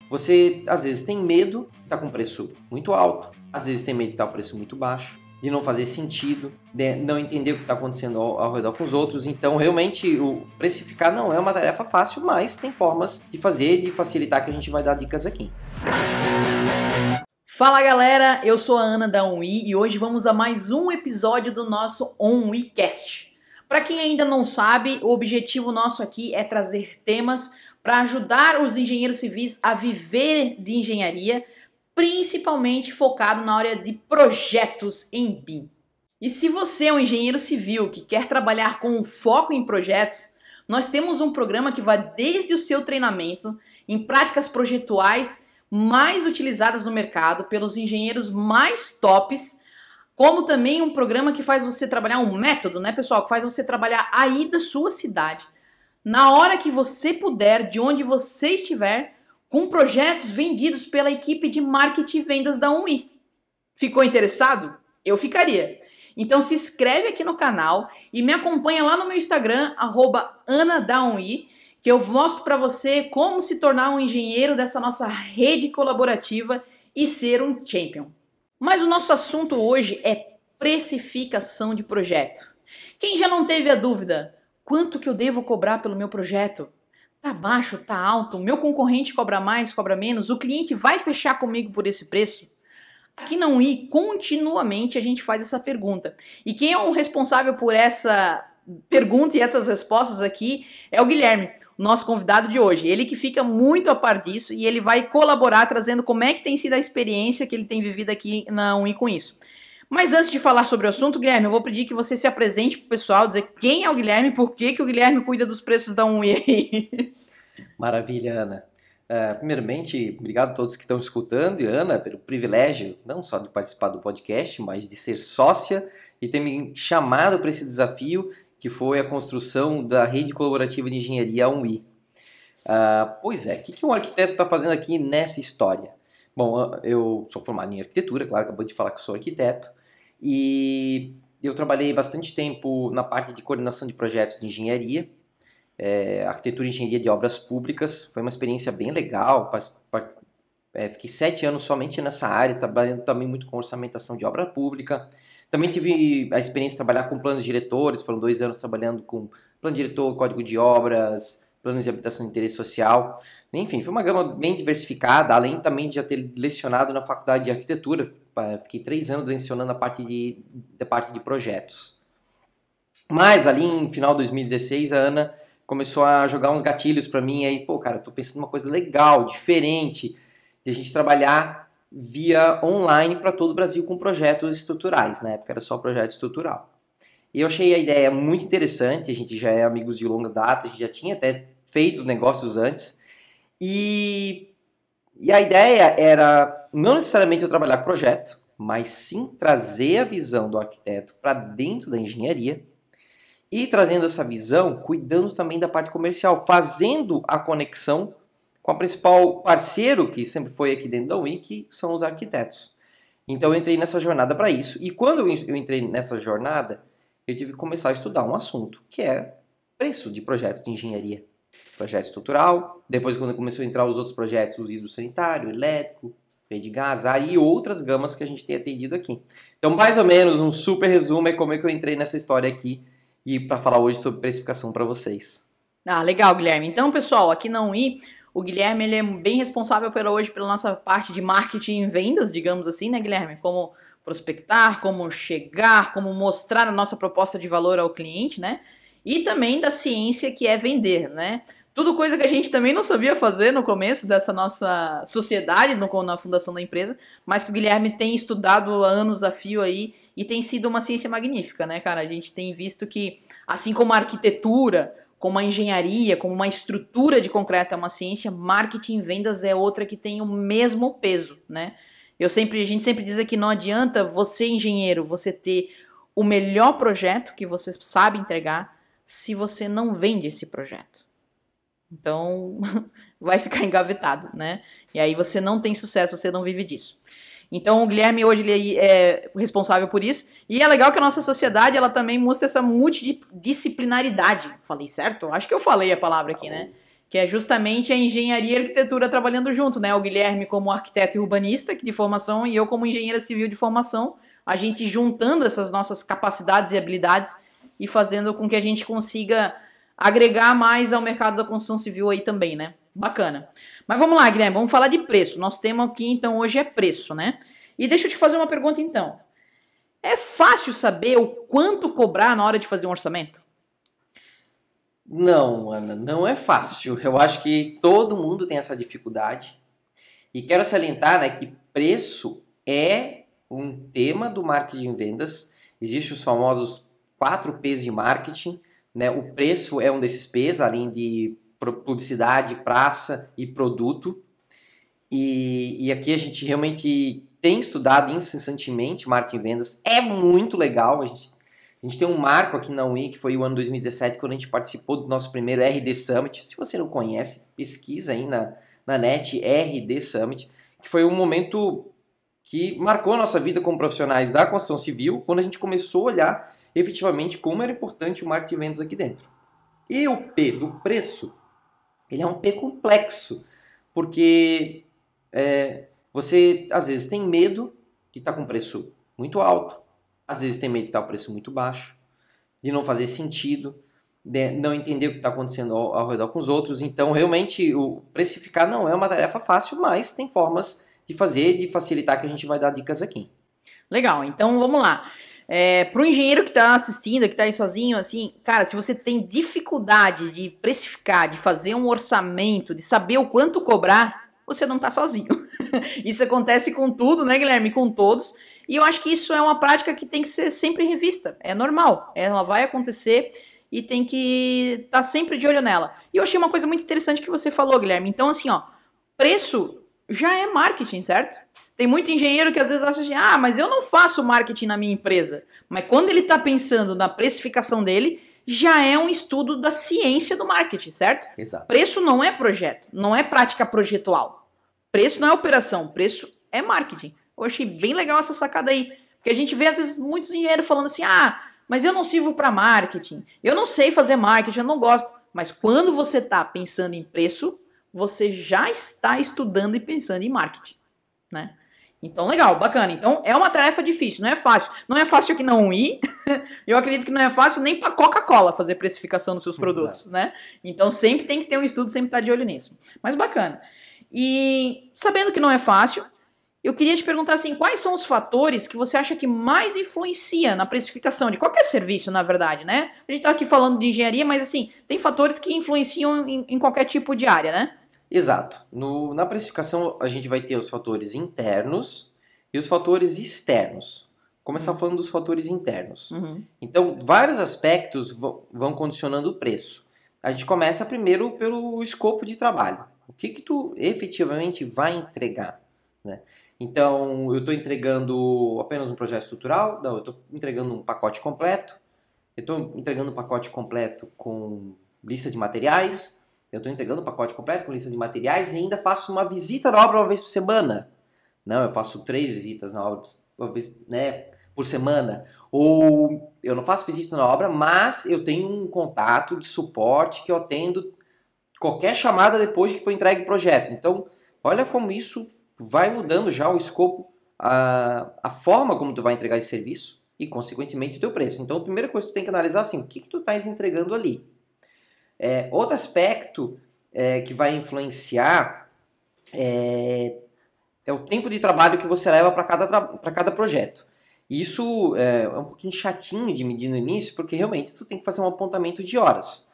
Você, às vezes, tem medo, tá com preço muito alto, às vezes tem medo de estar com preço muito baixo, de não fazer sentido, de não entender o que está acontecendo ao redor com os outros. Então, realmente, o precificar não é uma tarefa fácil, mas tem formas de fazer, de facilitar, que a gente vai dar dicas aqui. Fala galera, eu sou a Ana da OnWe e hoje vamos a mais um episódio do nosso OnWeCast. Para quem ainda não sabe, o objetivo nosso aqui é trazer temas para ajudar os engenheiros civis a viver de engenharia, principalmente focado na área de projetos em BIM. E se você é um engenheiro civil que quer trabalhar com foco em projetos, nós temos um programa que vai desde o seu treinamento em práticas projetuais mais utilizadas no mercado pelos engenheiros mais tops, como também um programa que faz você trabalhar um método, né, pessoal, que faz você trabalhar aí da sua cidade, na hora que você puder, de onde você estiver, com projetos vendidos pela equipe de marketing e vendas da OnWe. Ficou interessado? Eu ficaria. Então se inscreve aqui no canal e me acompanha lá no meu Instagram, @AnaDaOnWe, que eu mostro para você como se tornar um engenheiro dessa nossa rede colaborativa e ser um champion. Mas o nosso assunto hoje é precificação de projeto. Quem já não teve a dúvida, quanto que eu devo cobrar pelo meu projeto? Tá baixo, tá alto, o meu concorrente cobra mais, cobra menos, o cliente vai fechar comigo por esse preço? Aqui na OnWe, continuamente a gente faz essa pergunta. E quem é o responsável por essa pergunta e essas respostas aqui é o Guilherme, o nosso convidado de hoje. Ele que fica muito a par disso e ele vai colaborar trazendo como é que tem sido a experiência que ele tem vivido aqui na OnWe com isso. Mas antes de falar sobre o assunto, Guilherme, eu vou pedir que você se apresente para o pessoal, dizer quem é o Guilherme e por que o Guilherme cuida dos preços da OnWe aí. Maravilha, Ana. Primeiramente, obrigado a todos que estão escutando, e Ana, pelo privilégio, não só de participar do podcast, mas de ser sócia e ter me chamado para esse desafio, que foi a construção da rede colaborativa de engenharia OnWe. Pois é, o que um arquiteto está fazendo aqui nessa história? Bom, eu sou formado em arquitetura, claro, acabou de falar que eu sou arquiteto, e eu trabalhei bastante tempo na parte de coordenação de projetos de engenharia, arquitetura e engenharia de obras públicas. Foi uma experiência bem legal, fiquei 7 anos somente nessa área, trabalhando também muito com orçamentação de obra pública. Também tive a experiência de trabalhar com planos diretores, foram 2 anos trabalhando com plano diretor, código de obras, planos de habitação de interesse social. Enfim, foi uma gama bem diversificada, além também de já ter lecionado na faculdade de arquitetura. Fiquei 3 anos lecionando a parte de projetos. Mas ali em final de 2016, a Ana começou a jogar uns gatilhos para mim. Aí, pô, cara, eu tô pensando numa coisa legal, diferente, de a gente trabalhar via online para todo o Brasil com projetos estruturais. Na época era só projeto estrutural. E eu achei a ideia muito interessante, a gente já é amigos de longa data, a gente já tinha até feito os negócios antes. E a ideia era não necessariamente eu trabalhar com projeto, mas sim trazer a visão do arquiteto para dentro da engenharia e trazendo essa visão, cuidando também da parte comercial, fazendo a conexão com a principal parceiro que sempre foi aqui dentro da OnWe, que são os arquitetos. Então eu entrei nessa jornada para isso, e quando eu entrei nessa jornada, eu tive que começar a estudar um assunto, que é preço de projetos de engenharia. Projeto estrutural, depois quando começou a entrar os outros projetos, os hidrossanitário, elétrico, rede de gás, ar e outras gamas que a gente tem atendido aqui. Então mais ou menos um super resumo é como é que eu entrei nessa história aqui, e para falar hoje sobre precificação para vocês. Legal, Guilherme. Então, pessoal, aqui na OnWe, o Guilherme ele é bem responsável hoje pela nossa parte de marketing e vendas, digamos assim, né, Guilherme? Como prospectar, como chegar, como mostrar a nossa proposta de valor ao cliente, né? E também da ciência que é vender, né? Tudo coisa que a gente também não sabia fazer no começo dessa nossa sociedade, na fundação da empresa, mas que o Guilherme tem estudado há anos a fio aí e tem sido uma ciência magnífica, né, cara? A gente tem visto que, assim como a arquitetura, como a engenharia, como uma estrutura de concreto é uma ciência, marketing e vendas é outra que tem o mesmo peso, né? A gente sempre diz que não adianta você, engenheiro, você ter o melhor projeto que você sabe entregar se você não vende esse projeto. Então, vai ficar engavetado, né? E aí você não tem sucesso, você não vive disso. Então, o Guilherme hoje ele é responsável por isso. E é legal que a nossa sociedade, ela também mostra essa multidisciplinaridade. Falei certo? Acho que eu falei a palavra aqui, né? que é justamente a engenharia e arquitetura trabalhando junto, né? O Guilherme como arquiteto e urbanista de formação e eu como engenheira civil de formação, a gente juntando essas nossas capacidades e habilidades e fazendo com que a gente consiga agregar mais ao mercado da construção civil aí também, né? Bacana. Mas vamos lá, Guilherme, vamos falar de preço. Nosso tema aqui, então, hoje é preço, né? E deixa eu te fazer uma pergunta, então. É fácil saber o quanto cobrar na hora de fazer um orçamento? Não, Ana, não é fácil. Eu acho que todo mundo tem essa dificuldade. E quero salientar, né, que preço é um tema do marketing de vendas. Existem os famosos 4 P's de marketing, né? O preço é um desses P's, além de publicidade, praça e produto. E aqui a gente realmente tem estudado incessantemente marketing de vendas. É muito legal. A gente tem um marco aqui na UI, que foi o ano 2017, quando a gente participou do nosso primeiro RD Summit. Se você não conhece, pesquisa aí na net, RD Summit, que foi um momento que marcou a nossa vida como profissionais da construção civil, quando a gente começou a olhar efetivamente como era importante o marketing de vendas aqui dentro. E o P do preço, ele é um P complexo, porque você às vezes tem medo de estar com preço muito alto, às vezes tem medo de estar com preço muito baixo, de não fazer sentido, de não entender o que está acontecendo ao redor com os outros. Então, realmente, o precificar não é uma tarefa fácil, mas tem formas de fazer, de facilitar, que a gente vai dar dicas aqui. Legal, então vamos lá. Para o engenheiro que está assistindo, que está aí sozinho, assim, cara, se você tem dificuldade de precificar, de fazer um orçamento, de saber o quanto cobrar, você não está sozinho. Isso acontece com tudo, né, Guilherme? Com todos. E eu acho que isso é uma prática que tem que ser sempre revista. É normal, ela vai acontecer e tem que estar sempre de olho nela. E eu achei uma coisa muito interessante que você falou, Guilherme. Então, assim, ó, preço já é marketing, certo? Tem muito engenheiro que às vezes acha assim, mas eu não faço marketing na minha empresa. Mas quando ele está pensando na precificação dele, já é um estudo da ciência do marketing, certo? Exato. Preço não é projeto, não é prática projetual. Preço não é operação, preço é marketing. Eu achei bem legal essa sacada aí. Porque a gente vê, às vezes, muitos engenheiros falando assim, mas eu não sirvo para marketing, eu não sei fazer marketing, eu não gosto. Mas quando você está pensando em preço, você já está estudando e pensando em marketing, né? Então, legal, bacana. Então, é uma tarefa difícil, não é fácil. Não é fácil aqui na UI. Eu acredito que não é fácil nem para Coca-Cola fazer precificação dos seus produtos, Exato. né? Então, sempre tem que ter um estudo, sempre estar de olho nisso. Mas bacana. E sabendo que não é fácil, eu queria te perguntar assim, quais são os fatores que você acha que mais influencia na precificação de qualquer serviço, na verdade, né? A gente tá aqui falando de engenharia, mas assim, tem fatores que influenciam em qualquer tipo de área, né? Exato. Na precificação, a gente vai ter os fatores internos e os fatores externos. Começar falando dos fatores internos. Uhum. Então, vários aspectos vão condicionando o preço. A gente começa primeiro pelo escopo de trabalho. O que tu efetivamente vai entregar, né? Então, eu estou entregando apenas um projeto estrutural? Não, eu estou entregando um pacote completo. Eu estou entregando um pacote completo com lista de materiais. Eu estou entregando um pacote completo com lista de materiais e ainda faço uma visita na obra uma vez por semana. Não, eu faço 3 visitas na obra uma vez, né, por semana. Ou eu não faço visita na obra, mas eu tenho um contato de suporte que eu atendo qualquer chamada depois que foi entregue o projeto. Então, olha como isso vai mudando já o escopo, a forma como tu vai entregar esse serviço e, consequentemente, o teu preço. Então, a primeira coisa que tu tem que analisar assim, o que tu estás entregando ali. Outro aspecto que vai influenciar é o tempo de trabalho que você leva para cada projeto. Isso é um pouquinho chatinho de medir no início, porque realmente tu tem que fazer um apontamento de horas.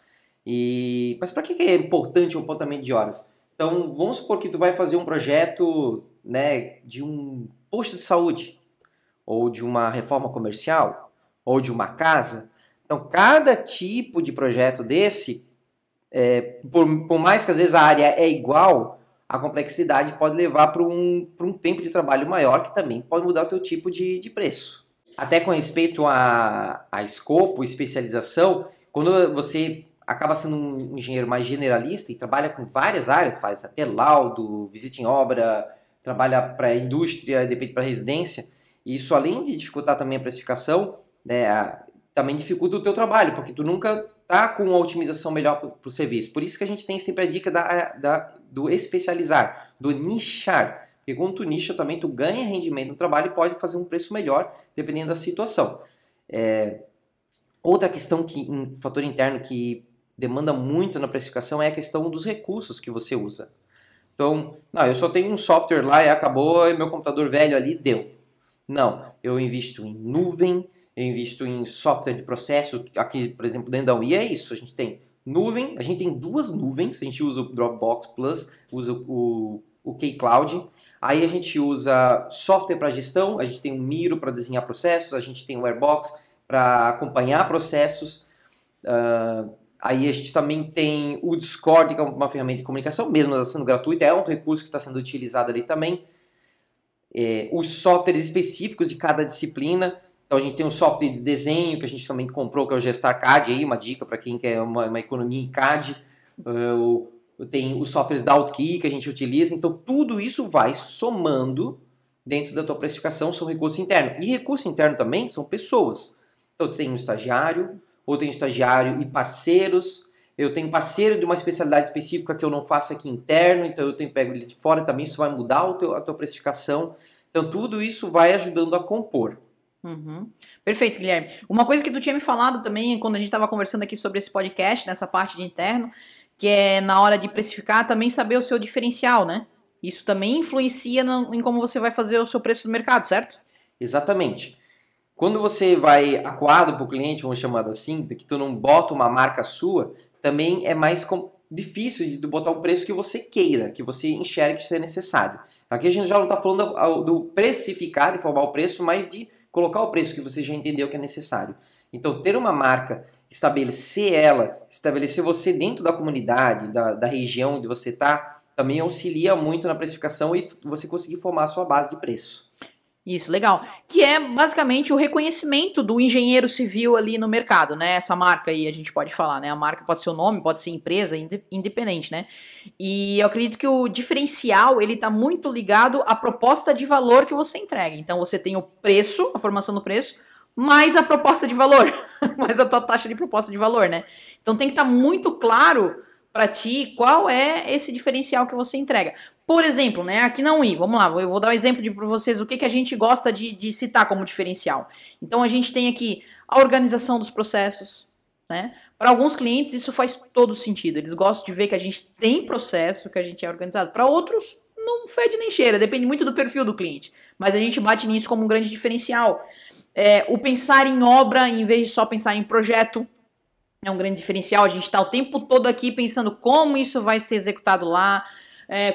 Mas para que é importante o apontamento de horas? Então, vamos supor que tu vai fazer um projeto, né, de um posto de saúde, ou de uma reforma comercial, ou de uma casa. Então, cada tipo de projeto desse, por mais que às vezes a área é igual, a complexidade pode levar para um tempo de trabalho maior, que também pode mudar o teu tipo de preço. Até com respeito a escopo, especialização, quando você acaba sendo um engenheiro mais generalista e trabalha com várias áreas, faz até laudo, visita em obra, trabalha para indústria, depende para residência, e isso, além de dificultar também a precificação, né, também dificulta o teu trabalho, porque tu nunca tá com uma otimização melhor para o serviço. Por isso que a gente tem sempre a dica do especializar, do nichar. Porque quando tu nicha também, tu ganha rendimento no trabalho e pode fazer um preço melhor, dependendo da situação. Outra questão, um fator interno que demanda muito na precificação é a questão dos recursos que você usa. Então, não, eu só tenho um software lá e acabou, e meu computador velho ali deu. Não, eu invisto em nuvem, eu invisto em software de processo. Aqui, por exemplo, dentro da UI é isso. A gente tem nuvem, a gente tem 2 nuvens. A gente usa o Dropbox Plus, usa o K-Cloud. Aí a gente usa software para gestão, a gente tem o Miro para desenhar processos, a gente tem o Airbox para acompanhar processos. Aí a gente também tem o Discord, que é uma ferramenta de comunicação, mesmo sendo gratuita, é um recurso que está sendo utilizado ali também. Os softwares específicos de cada disciplina. Então a gente tem um software de desenho que a gente também comprou, que é o Gestar CAD, aí, uma dica para quem quer uma economia em CAD. Tem os softwares da Outkey que a gente utiliza. Então tudo isso vai somando dentro da tua precificação, são recursos internos. E recurso interno também são pessoas. Então eu tenho um estagiário, ou tenho estagiário e parceiros. Eu tenho parceiro de uma especialidade específica que eu não faço aqui interno, então eu tenho que pegar ele de fora também, isso vai mudar a tua precificação. Então tudo isso vai ajudando a compor. Uhum. Perfeito, Guilherme. Uma coisa que tu tinha me falado também, quando a gente estava conversando aqui sobre esse podcast, nessa parte de interno, que é na hora de precificar também saber o seu diferencial, né? Isso também influencia em como você vai fazer o seu preço no mercado, certo? Exatamente. Quando você vai acuado para o cliente, vamos chamar assim, que tu não bota uma marca sua, também é mais difícil de tu botar o preço que você queira, que você enxergue que isso é necessário. Aqui a gente já não está falando do precificar, de formar o preço, mas de colocar o preço que você já entendeu que é necessário. Então, ter uma marca, estabelecer você dentro da comunidade, da região onde você está, também auxilia muito na precificação e você conseguir formar a sua base de preço. Isso, legal. Que é basicamente o reconhecimento do engenheiro civil ali no mercado, né? Essa marca aí a gente pode falar, né? A marca pode ser o nome, pode ser empresa, independente, né? E eu acredito que o diferencial, ele tá muito ligado à proposta de valor que você entrega. Então você tem o preço, a formação do preço, mais a proposta de valor, mais a tua taxa de proposta de valor, né? Então tem que estar muito claro para ti qual é esse diferencial que você entrega. Por exemplo, né, aqui na UI, vamos lá, eu vou dar um exemplo para vocês o que a gente gosta de citar como diferencial. Então a gente tem aqui a organização dos processos, né? Para alguns clientes isso faz todo sentido, eles gostam de ver que a gente tem processo, que a gente é organizado. Para outros não fede nem cheira, depende muito do perfil do cliente, mas a gente bate nisso como um grande diferencial. O pensar em obra em vez de só pensar em projeto é um grande diferencial. A gente está o tempo todo aqui pensando como isso vai ser executado lá,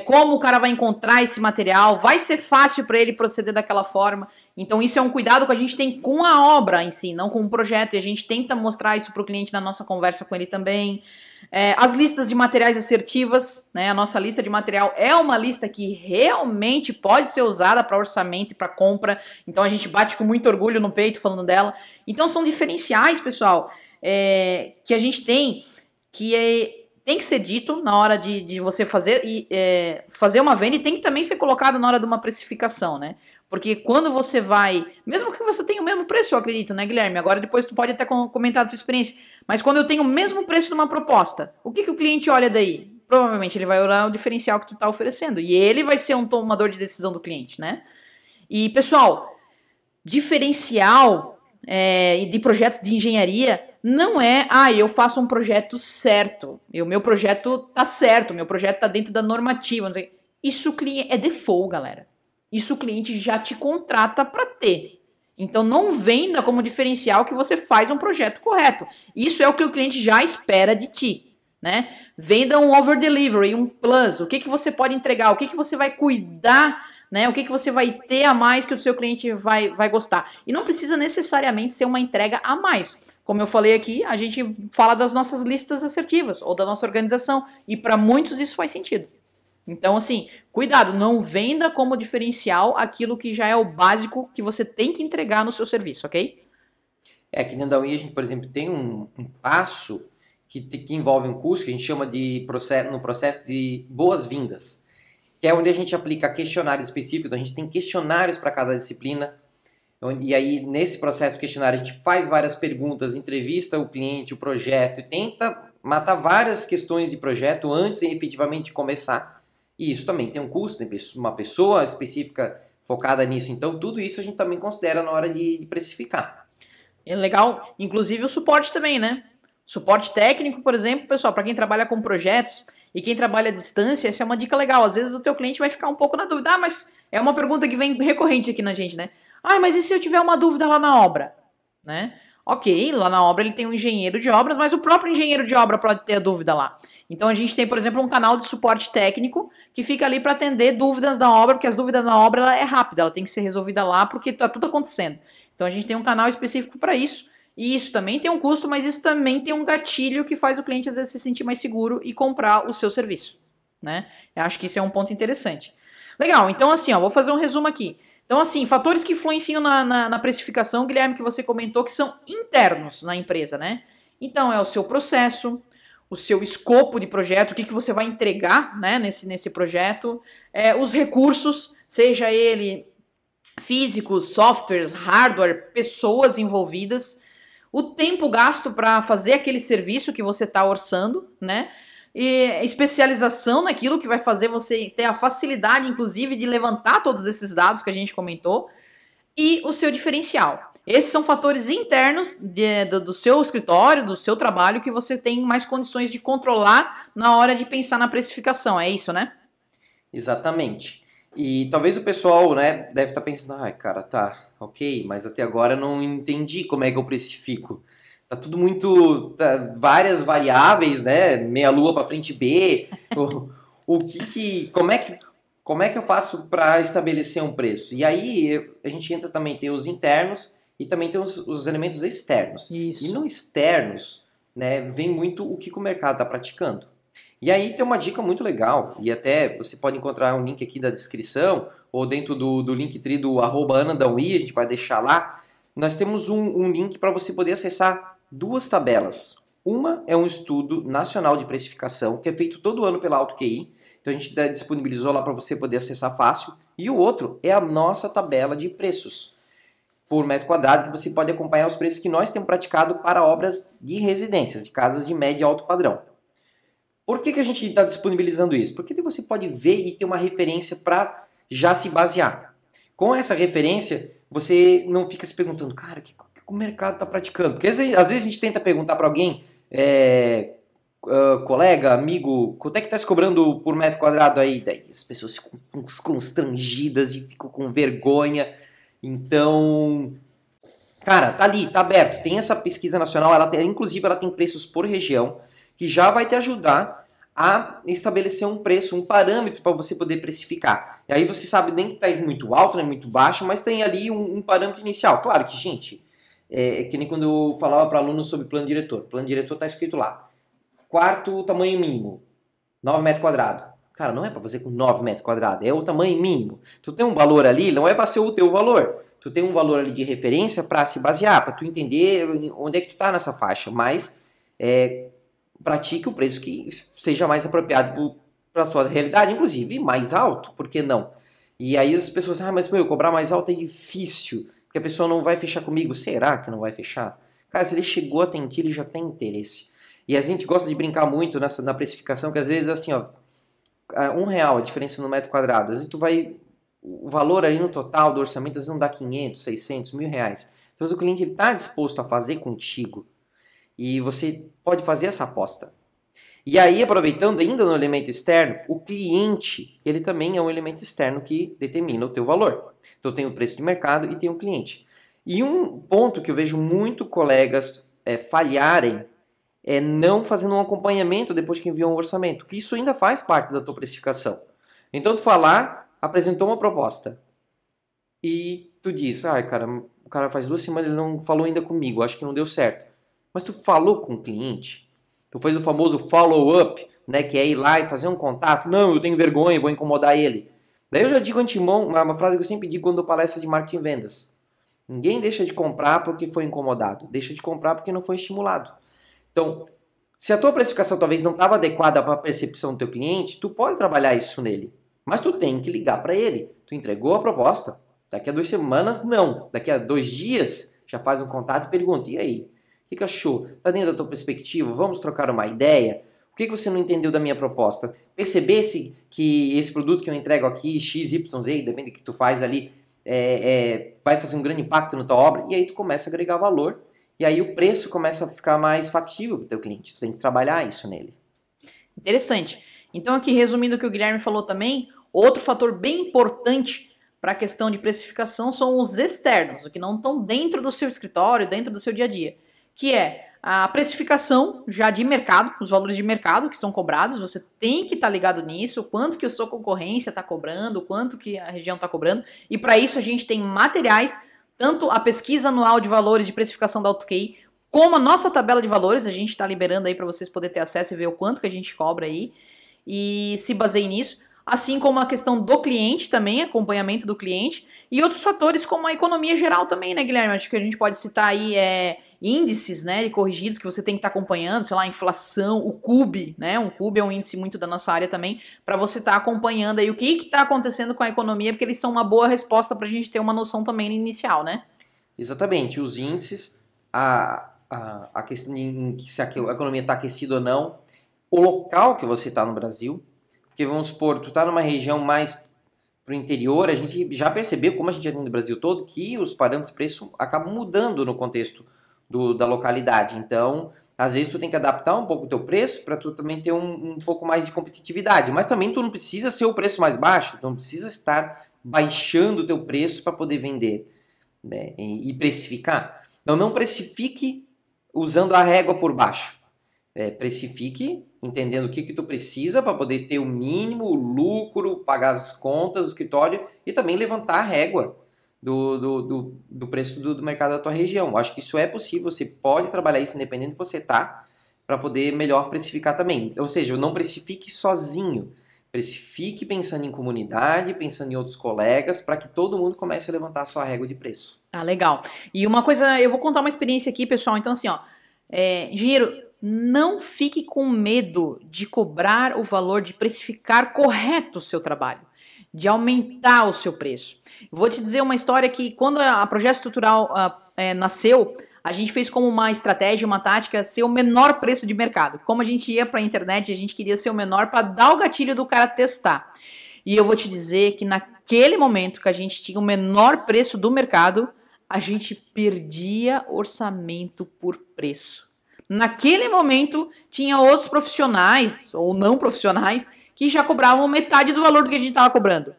como o cara vai encontrar esse material, vai ser fácil para ele proceder daquela forma. Então isso é um cuidado que a gente tem com a obra em si, não com o projeto, e a gente tenta mostrar isso para o cliente na nossa conversa com ele também. As listas de materiais assertivas, né? A nossa lista de material é uma lista que realmente pode ser usada para orçamento e para compra, então a gente bate com muito orgulho no peito falando dela. Então são diferenciais, pessoal, que a gente tem, tem que ser dito na hora de você fazer uma venda, e tem que também ser colocado na hora de uma precificação, né? Porque quando você vai, mesmo que você tenha o mesmo preço, eu acredito, né, Guilherme? Agora depois tu pode até comentar a tua experiência, mas quando eu tenho o mesmo preço de uma proposta, o que o cliente olha daí? Provavelmente ele vai olhar o diferencial que tu tá oferecendo, e ele vai ser um tomador de decisão do cliente, né? E, pessoal, diferencial de projetos de engenharia não é, eu faço um projeto certo, o meu projeto tá certo, o meu projeto tá dentro da normativa, não sei. Isso é default, galera. Isso o cliente já te contrata para ter. Então não venda como diferencial que você faz um projeto correto. Isso é o que o cliente já espera de ti, né? Venda um over delivery, um plus. O que você pode entregar? O que você vai cuidar, né? O que você vai ter a mais que o seu cliente vai gostar? E não precisa necessariamente ser uma entrega a mais. Como eu falei aqui, a gente fala das nossas listas assertivas ou da nossa organização, e para muitos isso faz sentido. Então, assim, cuidado, não venda como diferencial aquilo que já é o básico que você tem que entregar no seu serviço, ok? Aqui dentro da UI a gente, por exemplo, tem um passo que envolve um curso que a gente chama no processo de boas-vindas, que é onde a gente aplica questionários específicos. A gente tem questionários para cada disciplina. E aí, nesse processo do questionário, a gente faz várias perguntas, entrevista o cliente, o projeto, e tenta matar várias questões de projeto antes de efetivamente começar. E isso também tem um custo, tem uma pessoa específica focada nisso. Então, tudo isso a gente também considera na hora de precificar. É legal, inclusive o suporte também, né? Suporte técnico, por exemplo, pessoal, para quem trabalha com projetos e quem trabalha à distância, essa é uma dica legal. Às vezes o teu cliente vai ficar um pouco na dúvida. Ah, mas é uma pergunta que vem recorrente aqui na gente, né? Ah, mas e se eu tiver uma dúvida lá na obra? Né? Ok, lá na obra ele tem um engenheiro de obras, mas o próprio engenheiro de obra pode ter a dúvida lá. Então a gente tem, por exemplo, um canal de suporte técnico que fica ali para atender dúvidas da obra, porque as dúvidas da obra ela é rápida, ela tem que ser resolvida lá porque está tudo acontecendo. Então a gente tem um canal específico para isso. E isso também tem um custo, mas isso também tem um gatilho que faz o cliente às vezes se sentir mais seguro e comprar o seu serviço, né? Eu acho que isso é um ponto interessante. Legal, então assim, ó, vou fazer um resumo aqui. Então assim, fatores que influenciam na precificação, Guilherme, que você comentou, que são internos na empresa, né? Então é o seu processo, o seu escopo de projeto, o que você vai entregar, né, nesse projeto, os recursos, seja ele físicos, softwares, hardware, pessoas envolvidas, o tempo gasto para fazer aquele serviço que você está orçando, né? E especialização naquilo que vai fazer você ter a facilidade, inclusive, de levantar todos esses dados que a gente comentou, e o seu diferencial. Esses são fatores internos do seu escritório, do seu trabalho, que você tem mais condições de controlar na hora de pensar na precificação, é isso, né? Exatamente. E talvez o pessoal, né, deve estar pensando, ai, cara, tá, ok, mas até agora eu não entendi como é que eu precifico. Tá tudo muito, várias variáveis, né, meia lua para frente B, como é que eu faço para estabelecer um preço? E aí a gente entra também, tem os internos e também tem os elementos externos. Isso. E no externos, né, vem muito o que o mercado está praticando. E aí tem uma dica muito legal, e até você pode encontrar um link aqui da descrição, ou dentro do Linktree do @AnadaUI, a gente vai deixar lá. Nós temos um link para você poder acessar duas tabelas. Uma é um estudo nacional de precificação, que é feito todo ano pela AutoQI, então a gente disponibilizou lá para você poder acessar fácil. E o outro é a nossa tabela de preços por metro quadrado, que você pode acompanhar os preços que nós temos praticado para obras de residências, de casas de médio e alto padrão. Por que a gente está disponibilizando isso? Porque você pode ver e ter uma referência para já se basear. Com essa referência, você não fica se perguntando, cara, o que o mercado está praticando? Porque às vezes a gente tenta perguntar para alguém, colega, amigo, quanto é que está se cobrando por metro quadrado aí? Daí as pessoas ficam constrangidas e ficam com vergonha. Então, cara, tá ali, tá aberto. Tem essa pesquisa nacional, inclusive ela tem preços por região, que já vai te ajudar a estabelecer um preço, um parâmetro para você poder precificar. E aí você sabe nem que está muito alto, nem muito baixo, mas tem ali um parâmetro inicial. Claro que, gente, é que nem quando eu falava para alunos sobre plano diretor. Plano diretor está escrito lá, quarto tamanho mínimo, 9 metros quadrados. Cara, não é para fazer com 9 metros quadrados, é o tamanho mínimo. Tu tem um valor ali, não é para ser o teu valor. Tu tem um valor ali de referência para se basear, para tu entender onde é que tu está nessa faixa, mas pratique o preço que seja mais apropriado para a sua realidade, inclusive mais alto, por que não? E aí as pessoas, mas cobrar mais alto é difícil, porque a pessoa não vai fechar comigo. Será que não vai fechar? Cara, se ele chegou até ti, ele já tem interesse. E a gente gosta de brincar muito na precificação, que às vezes assim, ó, R$1 a diferença no metro quadrado, às vezes o valor aí no total do orçamento, às vezes não dá 500, 600, R$1.000. Então o cliente está disposto a fazer contigo. E você pode fazer essa aposta. E aí, aproveitando ainda no elemento externo, o cliente, ele também é um elemento externo que determina o teu valor. Então tem o preço de mercado e tem o cliente. E um ponto que eu vejo muito colegas falharem é não fazendo um acompanhamento depois que enviou um orçamento, que isso ainda faz parte da tua precificação. Então tu apresentou uma proposta e tu diz, cara, o cara faz 2 semanas ele não falou ainda comigo, acho que não deu certo. Mas tu falou com o cliente, tu fez o famoso follow-up, né, que é ir lá e fazer um contato. Não, eu tenho vergonha, vou incomodar ele. Daí eu já digo antemão, uma frase que eu sempre digo quando dou palestra de marketing e vendas. Ninguém deixa de comprar porque foi incomodado, deixa de comprar porque não foi estimulado. Então, se a tua precificação talvez não estava adequada para a percepção do teu cliente, tu pode trabalhar isso nele. Mas tu tem que ligar para ele. Tu entregou a proposta, Daqui a 2 semanas, não. Daqui a 2 dias, já faz um contato e pergunta, e aí? O que achou? Está dentro da tua perspectiva? Vamos trocar uma ideia? O que você não entendeu da minha proposta? Percebesse que esse produto que eu entrego aqui, X, Y, Z, depende do que tu faz ali, vai fazer um grande impacto na tua obra, e aí tu começa a agregar valor, e aí o preço começa a ficar mais factível para o teu cliente. Tu tem que trabalhar isso nele. Interessante. Então aqui, resumindo o que o Guilherme falou também, outro fator bem importante para a questão de precificação são os externos, o que não estão dentro do seu escritório, dentro do seu dia a dia, que é a precificação já de mercado, os valores de mercado que são cobrados, você tem que estar ligado nisso, quanto que a sua concorrência está cobrando, quanto que a região está cobrando, e para isso a gente tem materiais, tanto a pesquisa anual de valores de precificação da AutoKey, como a nossa tabela de valores, a gente está liberando aí para vocês poderem ter acesso e ver o quanto que a gente cobra aí, e se baseie nisso. Assim como a questão do cliente também, acompanhamento do cliente, e outros fatores como a economia geral também, né, Guilherme? Acho que a gente pode citar aí índices, né, de corrigidos que você tem que estar acompanhando, sei lá, inflação, o CUB, né? Um CUB é um índice muito da nossa área também, para você estar acompanhando aí o que está acontecendo com a economia, porque eles são uma boa resposta para a gente ter uma noção também inicial, né? Exatamente, os índices, a questão em que se a economia está aquecida ou não, o local que você está no Brasil. Porque vamos supor, tu tá numa região mais pro interior, a gente já percebeu, como a gente já tem no Brasil todo, que os parâmetros de preço acabam mudando no contexto da localidade. Então, às vezes tu tem que adaptar um pouco o teu preço para tu também ter um pouco mais de competitividade. Mas também tu não precisa ser o preço mais baixo, tu não precisa estar baixando o teu preço para poder vender, né, e precificar. Então, não precifique usando a régua por baixo. Precifique entendendo o que tu precisa para poder ter o mínimo lucro, pagar as contas do escritório e também levantar a régua do preço do mercado da tua região. Acho que isso é possível, você pode trabalhar isso independente do que você tá, para poder melhor precificar também. Ou seja, não precifique sozinho, precifique pensando em comunidade, pensando em outros colegas, para que todo mundo comece a levantar a sua régua de preço. Ah, legal. E uma coisa, eu vou contar uma experiência aqui, pessoal. Então, assim, ó, engenheiro, não fique com medo de cobrar o valor, de precificar correto o seu trabalho, de aumentar o seu preço. Vou te dizer uma história que quando a Projeto Estrutural nasceu, a gente fez como uma estratégia, uma tática, ser o menor preço de mercado. Como a gente ia para a internet, a gente queria ser o menor para dar o gatilho do cara testar. E eu vou te dizer que naquele momento que a gente tinha o menor preço do mercado, a gente perdia orçamento por preço. Naquele momento, tinha outros profissionais, ou não profissionais, que já cobravam metade do valor do que a gente estava cobrando.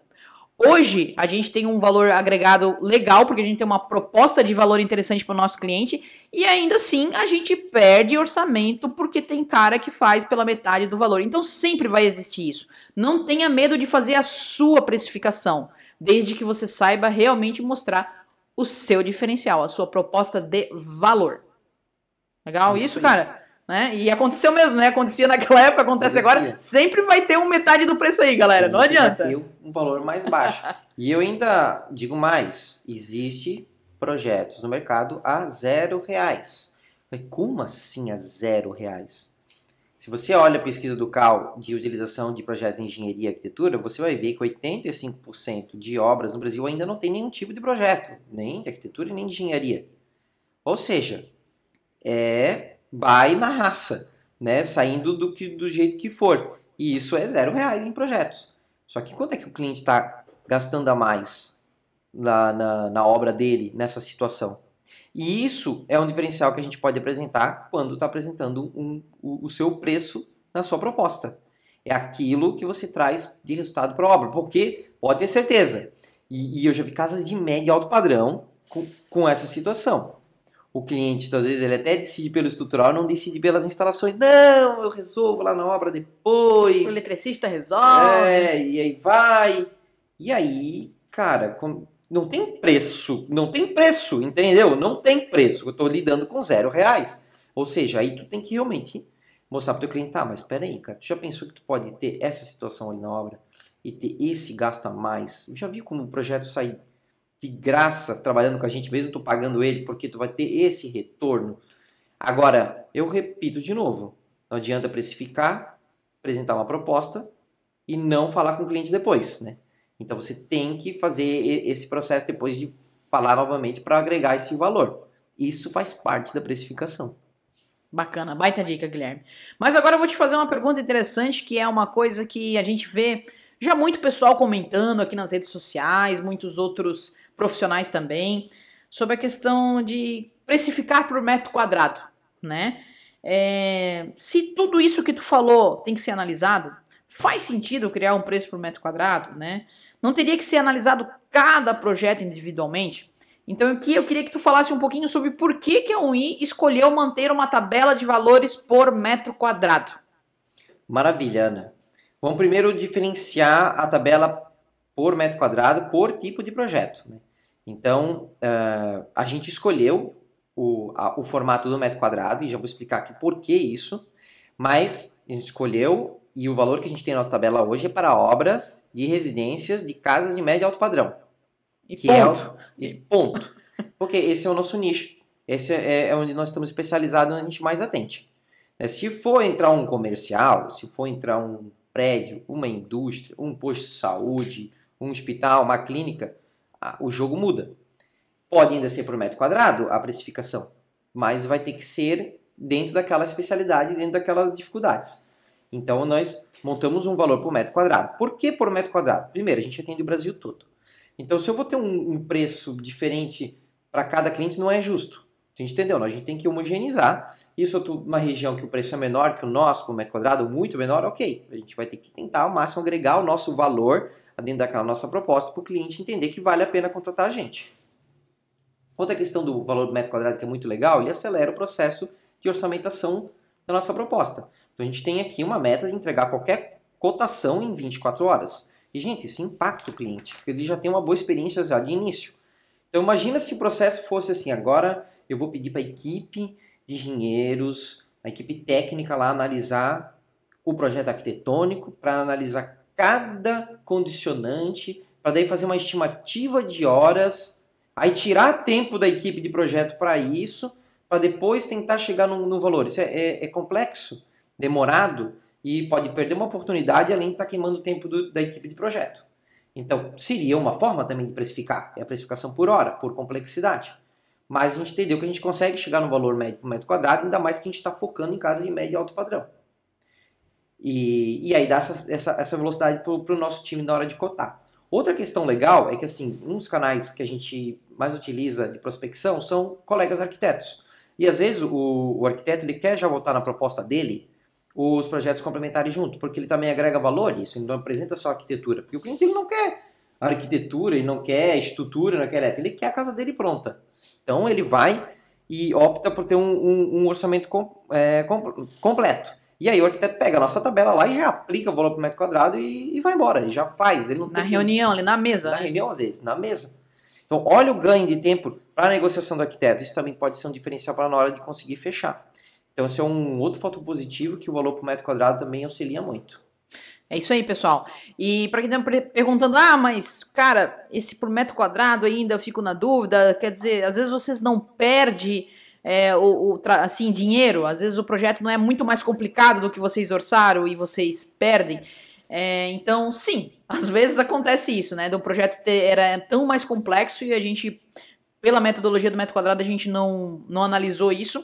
Hoje, a gente tem um valor agregado legal, porque a gente tem uma proposta de valor interessante para o nosso cliente, e ainda assim, a gente perde orçamento, porque tem cara que faz pela metade do valor. Então, sempre vai existir isso. Não tenha medo de fazer a sua precificação, desde que você saiba realmente mostrar o seu diferencial, a sua proposta de valor. Legal isso, cara? Né? E aconteceu mesmo, né? Acontecia naquela época, acontece agora. Sempre vai ter metade do preço aí, galera. Sempre não adianta. Vai ter um valor mais baixo. E eu ainda digo mais. Existe projetos no mercado a R$0. Mas como assim a R$0? Se você olha a pesquisa do CAL de utilização de projetos em engenharia e arquitetura, você vai ver que 85% de obras no Brasil ainda não tem nenhum tipo de projeto. Nem de arquitetura e nem de engenharia. Ou seja, vai na raça, né? Saindo do jeito que for. E isso é R$0 em projetos. Só que quanto é que o cliente está gastando a mais na obra dele, nessa situação? E isso é um diferencial que a gente pode apresentar quando está apresentando o seu preço na sua proposta. É aquilo que você traz de resultado para a obra. Porque, pode ter certeza, e eu já vi casas de médio e alto padrão com essa situação. O cliente, às vezes, ele até decide pelo estrutural, não decide pelas instalações. Não, eu resolvo lá na obra depois. O eletricista resolve. E aí vai. E aí, cara, não tem preço. Não tem preço, entendeu? Não tem preço. Eu estou lidando com R$0. Ou seja, aí tu tem que realmente mostrar para o teu cliente, tá, mas espera aí, cara, tu já pensou que tu pode ter essa situação ali na obra e ter esse gasto a mais? Eu já vi como o projeto sai de graça trabalhando com a gente, mesmo tu pagando ele, porque tu vai ter esse retorno. Agora, eu repito de novo, não adianta precificar, apresentar uma proposta e não falar com o cliente depois, né? Então você tem que fazer esse processo depois de falar novamente para agregar esse valor. Isso faz parte da precificação. Bacana, baita dica, Guilherme. Mas agora eu vou te fazer uma pergunta interessante, que é uma coisa que a gente vê já muito pessoal comentando aqui nas redes sociais, muitos outros profissionais também, sobre a questão de precificar por metro quadrado, né? Se tudo isso que tu falou tem que ser analisado, faz sentido criar um preço por metro quadrado, né? Não teria que ser analisado cada projeto individualmente? Então aqui eu queria que tu falasse um pouquinho sobre por que a 1i escolheu manter uma tabela de valores por metro quadrado. Maravilha, Ana. Vamos primeiro diferenciar a tabela por metro quadrado por tipo de projeto, né? Então, a gente escolheu o formato do metro quadrado, e já vou explicar aqui por que isso, mas a gente escolheu, e o valor que a gente tem na nossa tabela hoje é para obras de residências de casas de médio e alto padrão. E ponto. Ponto. Porque esse é o nosso nicho. Esse é onde nós estamos especializados, onde a gente mais atende. Se for entrar um comercial, se for entrar um prédio, uma indústria, um posto de saúde, um hospital, uma clínica, o jogo muda. Pode ainda ser por metro quadrado a precificação, mas vai ter que ser dentro daquela especialidade, dentro daquelas dificuldades. Então nós montamos um valor por metro quadrado. Por que por metro quadrado? Primeiro, a gente atende o Brasil todo. Então, se eu vou ter um preço diferente para cada cliente, não é justo. A gente entendeu? A gente tem que homogeneizar. E se eu estou numa região que o preço é menor que o nosso, por metro quadrado, muito menor, ok. A gente vai ter que tentar ao máximo agregar o nosso valor dentro daquela nossa proposta para o cliente entender que vale a pena contratar a gente. Outra questão do valor do metro quadrado que é muito legal, ele acelera o processo de orçamentação da nossa proposta. Então, a gente tem aqui uma meta de entregar qualquer cotação em 24 horas. E, gente, isso impacta o cliente, porque ele já tem uma boa experiência já de início. Então, imagina se o processo fosse assim, agora eu vou pedir para a equipe de engenheiros, a equipe técnica lá analisar o projeto arquitetônico, para analisar cada condicionante, para daí fazer uma estimativa de horas, aí tirar tempo da equipe de projeto para isso, para depois tentar chegar no valor. Isso é complexo, demorado, e pode perder uma oportunidade além de estar queimando o tempo da equipe de projeto. Então, seria uma forma também de precificar. É a precificação por hora, por complexidade. Mas a gente entendeu que a gente consegue chegar no valor médio por metro quadrado, ainda mais que a gente está focando em casas de médio e alto padrão. E aí dá essa velocidade para o nosso time na hora de cotar. Outra questão legal é que, assim, um dos canais que a gente mais utiliza de prospecção são colegas arquitetos. E às vezes o arquiteto ele quer já botar na proposta dele os projetos complementares junto, porque ele também agrega valor isso, ele não apresenta só a arquitetura, porque o cliente ele não quer arquitetura, ele não quer estrutura, não quer elétrica, ele quer a casa dele pronta. Então ele vai e opta por ter um orçamento completo. E aí o arquiteto pega a nossa tabela lá e já aplica o valor por metro quadrado e vai embora, ele já faz. Ele não na reunião, ali na mesa. Na reunião, às vezes, na mesa. Então olha o ganho de tempo para a negociação do arquiteto, isso também pode ser um diferencial para na hora de conseguir fechar. Então, esse é um outro fator positivo que o valor por metro quadrado também auxilia muito. É isso aí, pessoal. E para quem está perguntando, mas, cara, esse por metro quadrado ainda eu fico na dúvida, quer dizer, às vezes vocês não perdem assim, dinheiro, às vezes o projeto não é muito mais complicado do que vocês orçaram e vocês perdem. Então, sim, às vezes acontece isso, né? Do projeto era tão mais complexo e a gente, pela metodologia do metro quadrado, a gente não analisou isso.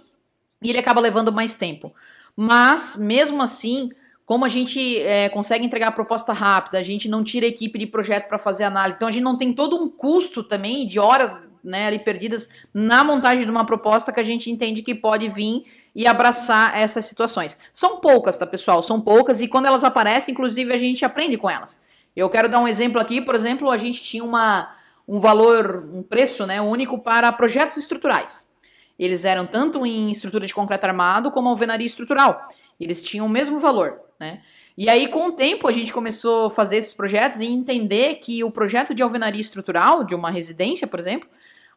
E ele acaba levando mais tempo. Mas, mesmo assim, como a gente consegue entregar a proposta rápida, a gente não tira a equipe de projeto para fazer análise, então a gente não tem todo um custo também de horas, né, ali perdidas na montagem de uma proposta que a gente entende que pode vir e abraçar essas situações. São poucas, tá, pessoal? São poucas e quando elas aparecem, inclusive, a gente aprende com elas. Eu quero dar um exemplo aqui, por exemplo, a gente tinha um valor, um preço, né, único para projetos estruturais. Eles eram tanto em estrutura de concreto armado como alvenaria estrutural. Eles tinham o mesmo valor, né? E aí, com o tempo, a gente começou a fazer esses projetos e entender que o projeto de alvenaria estrutural, de uma residência, por exemplo,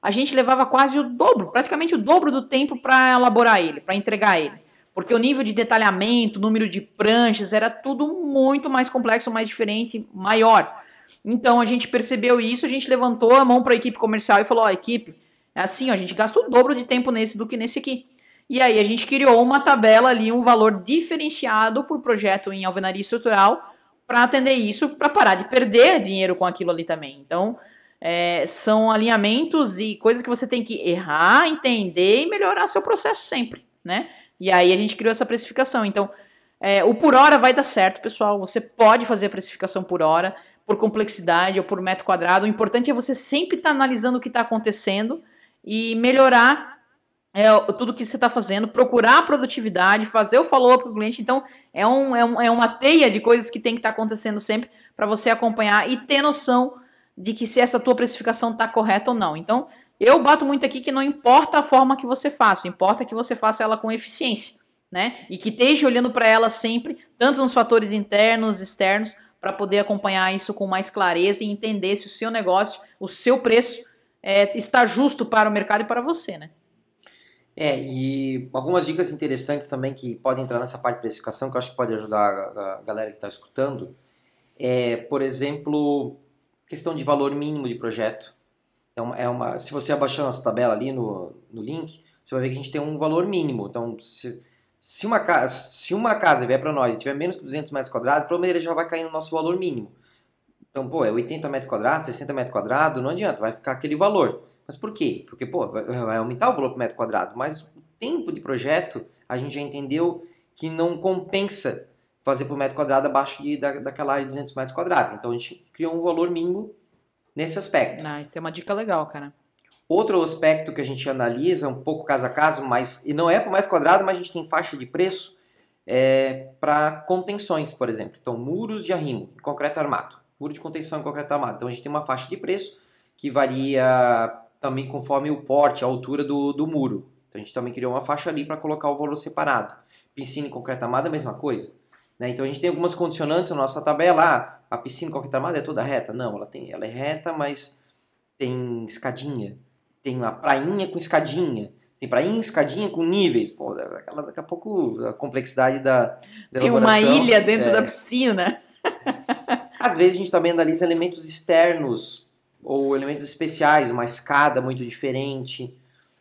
a gente levava quase o dobro, praticamente o dobro do tempo para elaborar ele, para entregar ele. Porque o nível de detalhamento, número de pranchas, era tudo muito mais complexo, mais diferente, maior. Então, a gente percebeu isso, a gente levantou a mão para a equipe comercial e falou, equipe, assim, a gente gasta o dobro de tempo nesse do que nesse aqui. E aí a gente criou uma tabela ali, um valor diferenciado por projeto em alvenaria estrutural para atender isso, para parar de perder dinheiro com aquilo ali também. Então, são alinhamentos e coisas que você tem que errar, entender e melhorar seu processo sempre, né? E aí a gente criou essa precificação. Então, o por hora vai dar certo, pessoal. Você pode fazer a precificação por hora, por complexidade ou por metro quadrado. O importante é você sempre estar analisando o que está acontecendo e melhorar tudo que você está fazendo, procurar a produtividade, fazer o follow-up com o cliente. Então, é uma teia de coisas que tem que estar acontecendo sempre para você acompanhar e ter noção de que se essa tua precificação está correta ou não. Então, eu bato muito aqui que não importa a forma que você faça, importa que você faça ela com eficiência, né? E que esteja olhando para ela sempre, tanto nos fatores internos, externos, para poder acompanhar isso com mais clareza e entender se o seu negócio, o seu preço está justo para o mercado e para você, né? E algumas dicas interessantes também que podem entrar nessa parte de precificação, que eu acho que pode ajudar a galera que está escutando, por exemplo, questão de valor mínimo de projeto. Então, se você abaixar nossa tabela ali no link, você vai ver que a gente tem um valor mínimo. Então, se uma casa vier para nós e tiver menos que 200 metros quadrados, provavelmente ele já vai cair no nosso valor mínimo. Então, 80 metros quadrados, 60 metros quadrados, não adianta, vai ficar aquele valor. Mas por quê? Porque, vai aumentar o valor por metro quadrado, mas o tempo de projeto, a gente já entendeu que não compensa fazer por metro quadrado abaixo daquela área de 200 metros quadrados. Então, a gente criou um valor mínimo nesse aspecto. Isso é uma dica legal, cara. Outro aspecto que a gente analisa, um pouco caso a caso, e não é por metro quadrado, mas a gente tem faixa de preço para contenções, por exemplo. Então, muros de arrimo em concreto armado. Muro de contenção em concreto armado. Então, a gente tem uma faixa de preço que varia também conforme o porte, a altura do muro. Então, a gente também criou uma faixa ali para colocar o valor separado. Piscina em concreto armado é a mesma coisa, né? Então, a gente tem algumas condicionantes na nossa tabela. A piscina em concreto armado é toda reta? Não, ela é reta, mas tem escadinha. Tem uma prainha com escadinha. Tem prainha e escadinha com níveis. Daqui a pouco a complexidade da tem uma ilha dentro da piscina. Às vezes a gente também analisa elementos externos ou elementos especiais, uma escada muito diferente,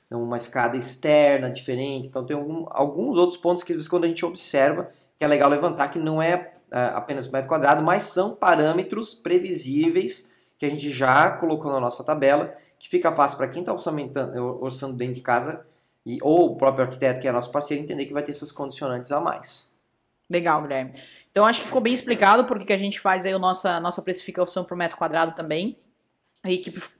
uma escada externa diferente. Então tem alguns outros pontos que quando a gente observa, que é legal levantar, que não é apenas metro quadrado, mas são parâmetros previsíveis que a gente já colocou na nossa tabela, que fica fácil para quem está orçando dentro de casa, ou o próprio arquiteto, que é nosso parceiro, entender que vai ter essas condicionantes a mais. Legal, Guilherme. Então acho que ficou bem explicado porque a gente faz aí a nossa precificação por metro quadrado também.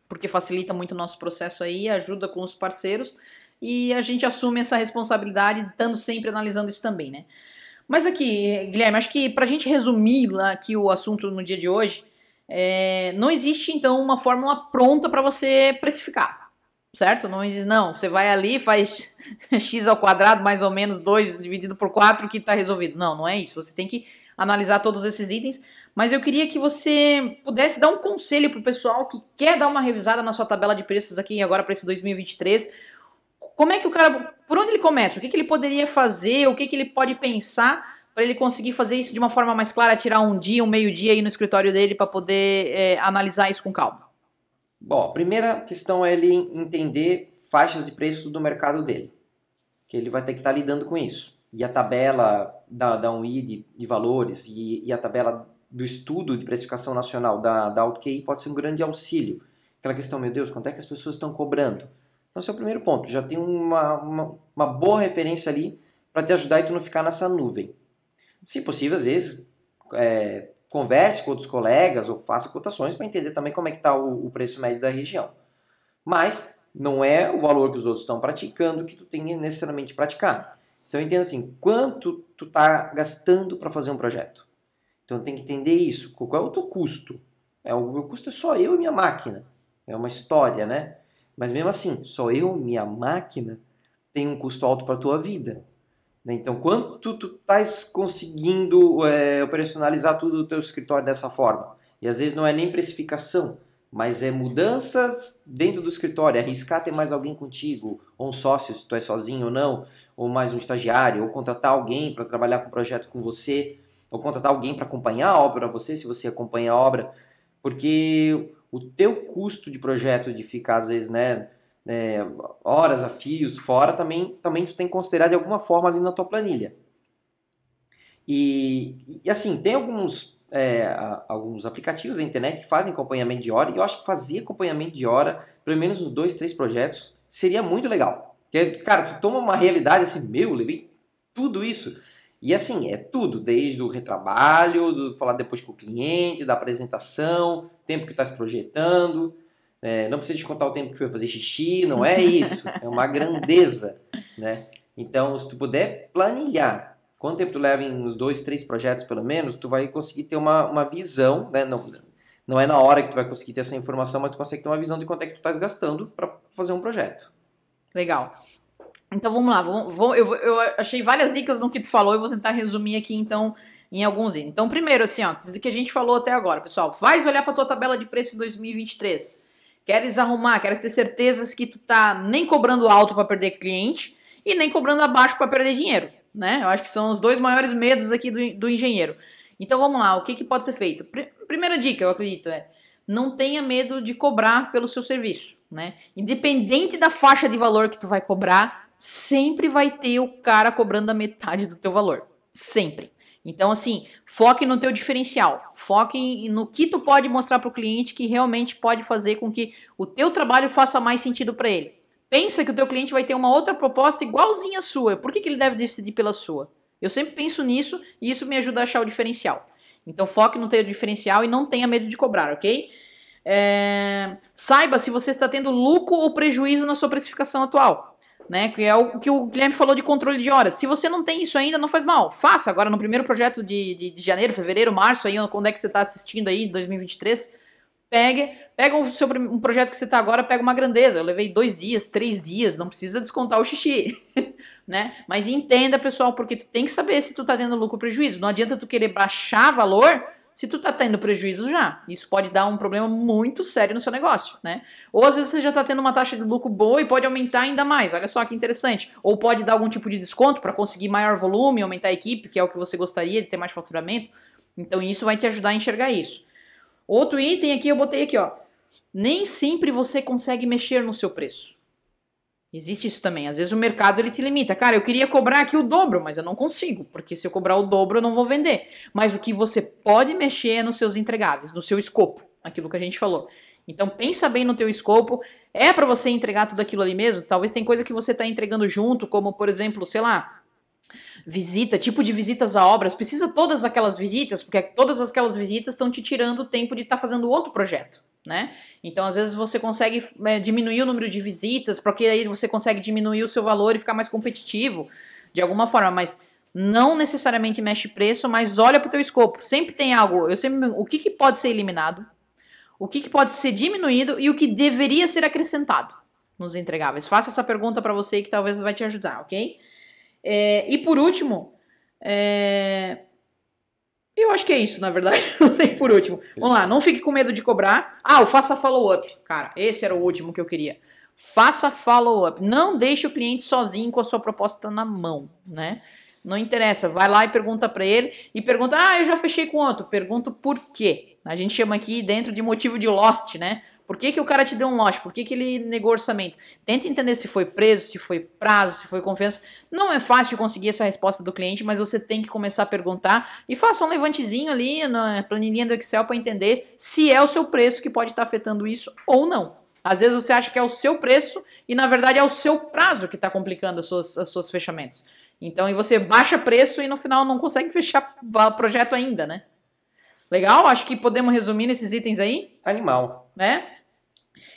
Porque facilita muito o nosso processo aí, ajuda com os parceiros e a gente assume essa responsabilidade, estando sempre analisando isso também, né? Mas aqui, Guilherme, acho que pra gente resumir lá aqui o assunto no dia de hoje, não existe então uma fórmula pronta para você precificar, certo? Não existe, não. Você vai ali, faz x ao quadrado, mais ou menos 2 dividido por 4 que está resolvido. Não é isso. Você tem que analisar todos esses itens. Mas eu queria que você pudesse dar um conselho para o pessoal que quer dar uma revisada na sua tabela de preços aqui agora para esse 2023. Como é que o cara, por onde ele começa? O que ele poderia fazer? O que ele pode pensar para ele conseguir fazer isso de uma forma mais clara, tirar um dia, um meio-dia aí no escritório dele para poder analisar isso com calma? Bom, a primeira questão é ele entender faixas de preço do mercado dele, que ele vai ter que estar lidando com isso. E a tabela da UNI de valores e a tabela do estudo de precificação nacional da AutoQI pode ser um grande auxílio. Aquela questão, meu Deus, quanto é que as pessoas estão cobrando? Então, esse é o primeiro ponto. Já tem uma boa referência ali para te ajudar e tu não ficar nessa nuvem. Se possível, às vezes, converse com outros colegas ou faça cotações para entender também como é que está o preço médio da região. Mas não é o valor que os outros estão praticando que tu tem necessariamente praticar. Então entenda assim, quanto tu está gastando para fazer um projeto. Então tem que entender isso. Qual é o teu custo? O meu custo é só eu e minha máquina. É uma história, né? Mas mesmo assim, só eu e minha máquina tem um custo alto para a tua vida. Então, quanto tu estás conseguindo operacionalizar tudo o teu escritório dessa forma? E às vezes não é nem precificação, mas é mudanças dentro do escritório, arriscar ter mais alguém contigo, ou um sócio, se tu é sozinho ou não, ou mais um estagiário, ou contratar alguém para trabalhar com o projeto com você, ou contratar alguém para acompanhar a obra você, se você acompanha a obra, porque o teu custo de projeto de ficar, às vezes, horas a fios fora, também tu tem que considerar de alguma forma ali na tua planilha. E assim, tem alguns alguns aplicativos da internet que fazem acompanhamento de hora, e eu acho que fazer acompanhamento de hora, pelo menos uns 2, 3 projetos, seria muito legal. Porque, cara, tu toma uma realidade assim, levei tudo isso. E assim, é tudo, desde o retrabalho, do falar depois com o cliente, da apresentação, tempo que está se projetando. Não precisa descontar o tempo que foi fazer xixi, não é isso. É uma grandeza, né? Então, se tu puder planilhar quanto tempo tu leva em uns 2, 3 projetos, pelo menos, tu vai conseguir ter uma visão, né? Não é na hora que tu vai conseguir ter essa informação, mas tu consegue ter uma visão de quanto é que tu estás gastando para fazer um projeto. Legal. Então, vamos lá. Eu achei várias dicas no que tu falou e vou tentar resumir aqui, então, em alguns itens. Então, primeiro, assim, ó, do que a gente falou até agora, pessoal, vais olhar para tua tabela de preço em 2023. Queres arrumar, queres ter certezas que tu tá nem cobrando alto para perder cliente e nem cobrando abaixo para perder dinheiro, né? Eu acho que são os 2 maiores medos aqui do engenheiro. Então, vamos lá. O que pode ser feito? Primeira dica, eu acredito, não tenha medo de cobrar pelo seu serviço, né? Independente da faixa de valor que tu vai cobrar, sempre vai ter o cara cobrando a metade do teu valor. Sempre. Então, assim, foque no teu diferencial. Foque no que tu pode mostrar para o cliente que realmente pode fazer com que o teu trabalho faça mais sentido para ele. Pensa que o teu cliente vai ter uma outra proposta igualzinha à sua. Por que ele deve decidir pela sua? Eu sempre penso nisso e isso me ajuda a achar o diferencial. Então, foque no teu diferencial e não tenha medo de cobrar, ok? Saiba se você está tendo lucro ou prejuízo na sua precificação atual. Né, que é o que o Guilherme falou de controle de horas. Se você não tem isso ainda, não faz mal. Faça agora no primeiro projeto de janeiro, fevereiro, março, aí, quando é que você está assistindo aí, 2023. Pega um projeto que você está agora, pega uma grandeza. Eu levei 2 dias, 3 dias, não precisa descontar o xixi. Né? Mas entenda, pessoal, porque tu tem que saber se tu está tendo lucro ou prejuízo. Não adianta tu querer baixar valor se tu tá tendo prejuízo já. Isso pode dar um problema muito sério no seu negócio, né? Ou às vezes você já tá tendo uma taxa de lucro boa e pode aumentar ainda mais. Olha só que interessante. Ou pode dar algum tipo de desconto para conseguir maior volume, aumentar a equipe, que é o que você gostaria, de ter mais faturamento. Então isso vai te ajudar a enxergar isso. Outro item aqui, eu botei aqui, ó. Nem sempre você consegue mexer no seu preço. Existe isso também. Às vezes o mercado ele te limita. Cara, eu queria cobrar aqui o dobro, mas eu não consigo, porque se eu cobrar o dobro eu não vou vender. Mas o que você pode mexer é nos seus entregáveis, no seu escopo, aquilo que a gente falou. Então pensa bem no teu escopo. É para você entregar tudo aquilo ali mesmo? Talvez tem coisa que você está entregando junto, como por exemplo, sei lá, visita, tipo de visitas a obras. Precisa todas aquelas visitas, porque todas aquelas visitas estão te tirando o tempo de estar fazendo outro projeto. Né? Então, às vezes você consegue diminuir o número de visitas, porque aí você consegue diminuir o seu valor e ficar mais competitivo de alguma forma, mas não necessariamente mexe preço, mas olha para o teu escopo. Sempre tem algo, o que pode ser eliminado, o que pode ser diminuído e o que deveria ser acrescentado nos entregáveis. Faça essa pergunta para você que talvez vai te ajudar, ok? E por último, eu acho que é isso, na verdade. Não tem por último. Vamos lá, não fique com medo de cobrar. O faça follow-up. Cara, esse era o último que eu queria. Faça follow-up. Não deixe o cliente sozinho com a sua proposta na mão, né? Não interessa. Vai lá e pergunta para ele. E pergunta, eu já fechei com outro. Pergunta por quê. A gente chama aqui dentro de motivo de lost, né? Por que o cara te deu um lote? Por que ele negou orçamento? Tenta entender se foi preço, se foi prazo, se foi confiança. Não é fácil conseguir essa resposta do cliente, mas você tem que começar a perguntar e faça um levantezinho ali na planilhinha do Excel para entender se é o seu preço que pode estar afetando isso ou não. Às vezes você acha que é o seu preço e na verdade é o seu prazo que está complicando os seus fechamentos. Então, e você baixa preço e no final não consegue fechar o projeto ainda, né? Legal? Acho que podemos resumir nesses itens aí. Animal. Né?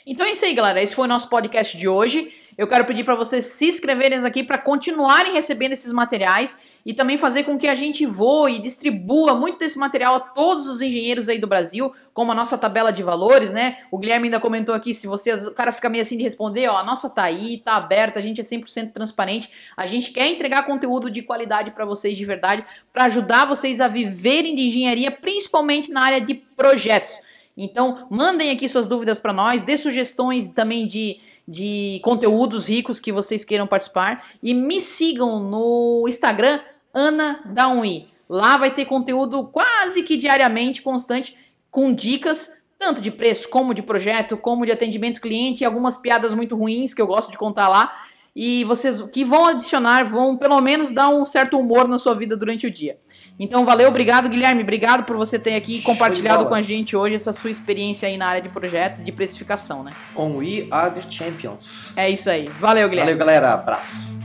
Então é isso aí, galera. Esse foi o nosso podcast de hoje. Eu quero pedir para vocês se inscreverem aqui para continuarem recebendo esses materiais e também fazer com que a gente voe e distribua muito desse material a todos os engenheiros aí do Brasil, como a nossa tabela de valores, né? O Guilherme ainda comentou aqui, se vocês, o cara fica meio assim de responder, a nossa tá aí, tá aberta, a gente é 100% transparente. A gente quer entregar conteúdo de qualidade para vocês de verdade, para ajudar vocês a viverem de engenharia, principalmente na área de projetos. Então, mandem aqui suas dúvidas para nós, dê sugestões também de conteúdos ricos que vocês queiram participar e me sigam no Instagram, Ana da 1i. Lá vai ter conteúdo quase que diariamente, constante, com dicas, tanto de preço, como de projeto, como de atendimento cliente e algumas piadas muito ruins que eu gosto de contar lá. e vocês que vão adicionar, vão pelo menos dar um certo humor na sua vida durante o dia. Então valeu, obrigado Guilherme, obrigado por você ter aqui compartilhado com a gente hoje essa sua experiência aí na área de projetos e de precificação, né? On We Are The Champions. É isso aí, valeu Guilherme. Valeu galera, abraço.